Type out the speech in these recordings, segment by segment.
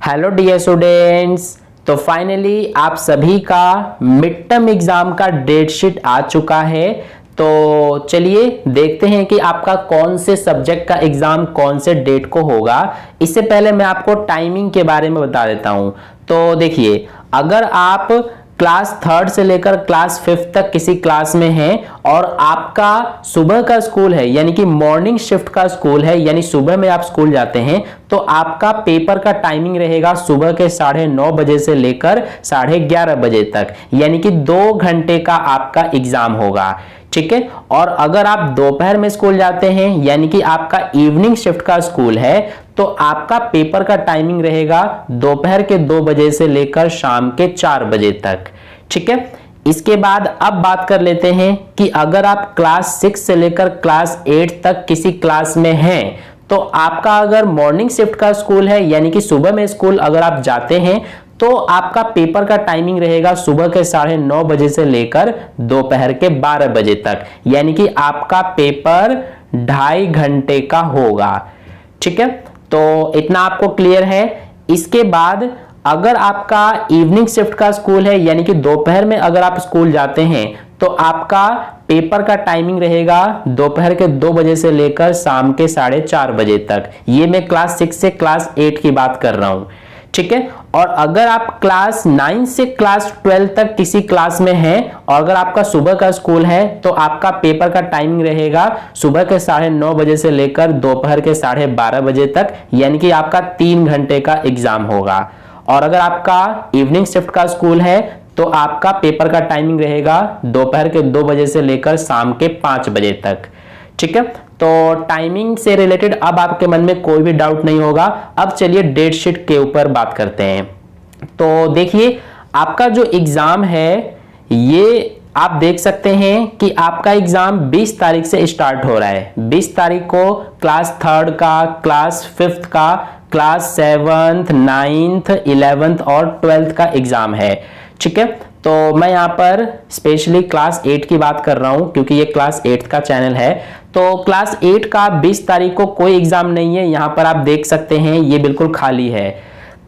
Hello dear students. तो finally आप सभी का मिड टर्म एग्जाम का डेट शीट आ चुका है। तो चलिए देखते हैं कि आपका कौन से सब्जेक्ट का एग्जाम कौन से डेट को होगा। इससे पहले मैं आपको टाइमिंग के बारे में बता देता हूं। तो देखिए, अगर आप क्लास थर्ड से लेकर क्लास फिफ्थ तक किसी क्लास में हैं और आपका सुबह का स्कूल है यानी कि मॉर्निंग शिफ्ट का स्कूल है, यानी सुबह में आप स्कूल जाते हैं, तो आपका पेपर का टाइमिंग रहेगा सुबह के 9:30 बजे से लेकर 11:30 बजे तक, यानी कि 2 घंटे का आपका एग्जाम होगा। ठीक है। और अगर आप दोपहर में स्कूल जाते हैं यानी कि आपका इवनिंग शिफ्ट का स्कूल है, तो आपका पेपर का टाइमिंग रहेगा दोपहर के 2 बजे से लेकर शाम के 4 बजे तक। ठीक है। इसके बाद अब बात कर लेते हैं कि अगर आप क्लास 6 से लेकर क्लास 8 तक किसी क्लास में हैं, तो आपका अगर मॉर्निंग शिफ्ट का स्कूल है यानी कि सुबह में स्कूल अगर आप जाते हैं, तो आपका पेपर का टाइमिंग रहेगा सुबह के 9:30 बजे से लेकर दोपहर के 12 बजे तक, यानी कि आपका पेपर 2.5 घंटे का होगा। ठीक है। तो इतना आपको क्लियर है। इसके बाद अगर आपका इवनिंग शिफ्ट का स्कूल है यानी कि दोपहर में अगर आप स्कूल जाते हैं, तो आपका पेपर का टाइमिंग रहेगा दोपहर के 2 बजे से लेकर शाम के 4:30 बजे तक। ये मैं क्लास 6 से क्लास 8 की बात कर रहा हूं। ठीक है। और अगर आप क्लास 9 से क्लास 12 तक किसी क्लास में हैं और अगर आपका सुबह का स्कूल है, तो आपका पेपर का टाइमिंग रहेगा सुबह के 9:30 बजे से लेकर दोपहर के 12:30 बजे तक, यानी कि आपका 3 घंटे का एग्जाम होगा। और अगर आपका इवनिंग शिफ्ट का स्कूल है, तो आपका पेपर का टाइमिंग रहेगा दोपहर के 2 बजे से लेकर शाम के 5 बजे तक। ठीक है। तो टाइमिंग से रिलेटेड अब आपके मन में कोई भी डाउट नहीं होगा। अब चलिए डेट शीट के ऊपर बात करते हैं। तो देखिए, आपका जो एग्जाम है, ये आप देख सकते हैं कि आपका एग्जाम 20 तारीख से स्टार्ट हो रहा है। 20 तारीख को क्लास थर्ड का, क्लास फिफ्थ का, क्लास 7th 9th 11th और 12th का एग्जाम है। ठीक है। तो मैं यहाँ पर स्पेशली क्लास 8 की बात कर रहा हूँ क्योंकि ये क्लास 8 का चैनल है। तो क्लास 8 का 20 तारीख को कोई एग्जाम नहीं है। यहाँ पर आप देख सकते हैं ये बिल्कुल खाली है।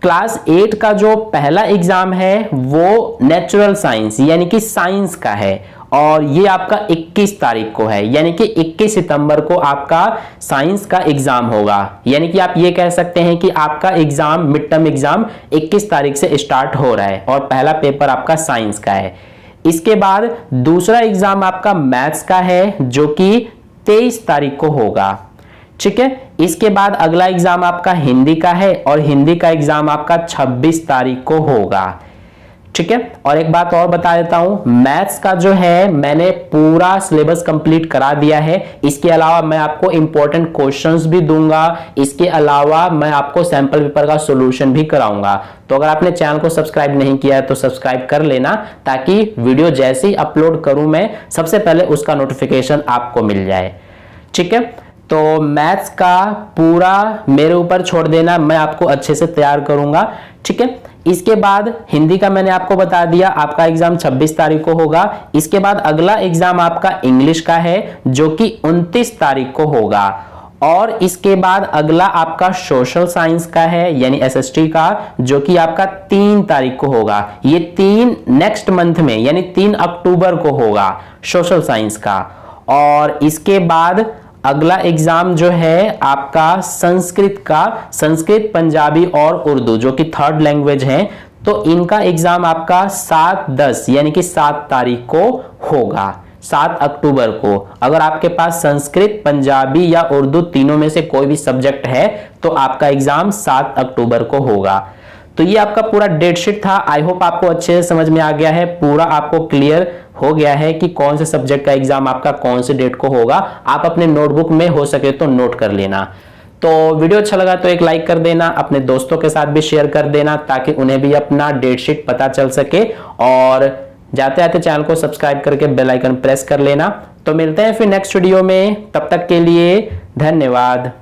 क्लास 8 का जो पहला एग्जाम है वो नेचुरल साइंस यानी कि साइंस का है, और ये आपका 21 तारीख को है, यानी कि 21 सितंबर को आपका साइंस का एग्जाम होगा। यानी कि आप ये कह सकते हैं कि आपका एग्जाम मिड टर्म एग्जाम 21 तारीख से स्टार्ट हो रहा है और पहला पेपर आपका साइंस का है। इसके बाद दूसरा एग्जाम आपका मैथ्स का है जो कि 23 तारीख को होगा। ठीक है। इसके बाद अगला एग्जाम आपका हिंदी का है और हिंदी का एग्जाम आपका 26 तारीख को होगा। ठीक है। और एक बात और बता देता हूं, मैथ्स का जो है मैंने पूरा सिलेबस कंप्लीट करा दिया है। इसके अलावा मैं आपको इंपॉर्टेंट क्वेश्चंस भी दूंगा। इसके अलावा मैं आपको सैंपल पेपर का सॉल्यूशन भी कराऊंगा। तो अगर आपने चैनल को सब्सक्राइब नहीं किया है तो सब्सक्राइब कर लेना, ताकि वीडियो जैसे ही अपलोड करूं मैं, सबसे पहले उसका नोटिफिकेशन आपको मिल जाए। ठीक है। तो मैथ्स का पूरा मेरे ऊपर छोड़ देना, मैं आपको अच्छे से तैयार करूंगा। ठीक है। इसके बाद हिंदी का मैंने आपको बता दिया, आपका एग्जाम 26 तारीख को होगा। इसके बाद अगला एग्जाम आपका इंग्लिश का है जो कि 29 तारीख को होगा। और इसके बाद अगला आपका सोशल साइंस का है यानी एसएसटी का, जो कि आपका 3 तारीख को होगा। ये 3 नेक्स्ट मंथ में यानी 3 अक्टूबर को होगा सोशल साइंस का। और इसके बाद अगला एग्जाम जो है आपका संस्कृत का, संस्कृत, पंजाबी और उर्दू जो कि थर्ड लैंग्वेज है, तो इनका एग्जाम आपका 7-10 यानी कि 7 तारीख को होगा, 7 अक्टूबर को। अगर आपके पास संस्कृत, पंजाबी या उर्दू तीनों में से कोई भी सब्जेक्ट है, तो आपका एग्जाम 7 अक्टूबर को होगा। तो ये आपका पूरा डेट शीट था। आई होप आपको अच्छे से समझ में आ गया है, पूरा आपको क्लियर हो गया है कि कौन से सब्जेक्ट का एग्जाम आपका कौन से डेट को होगा। आप अपने नोटबुक में हो सके तो नोट कर लेना। तो वीडियो अच्छा लगा तो एक लाइक कर देना, अपने दोस्तों के साथ भी शेयर कर देना, ताकि उन्हें भी अपना डेट शीट पता चल सके। और जाते जाते चैनल को सब्सक्राइब करके बेल आइकन प्रेस कर लेना। तो मिलते हैं फिर नेक्स्ट वीडियो में, तब तक के लिए धन्यवाद।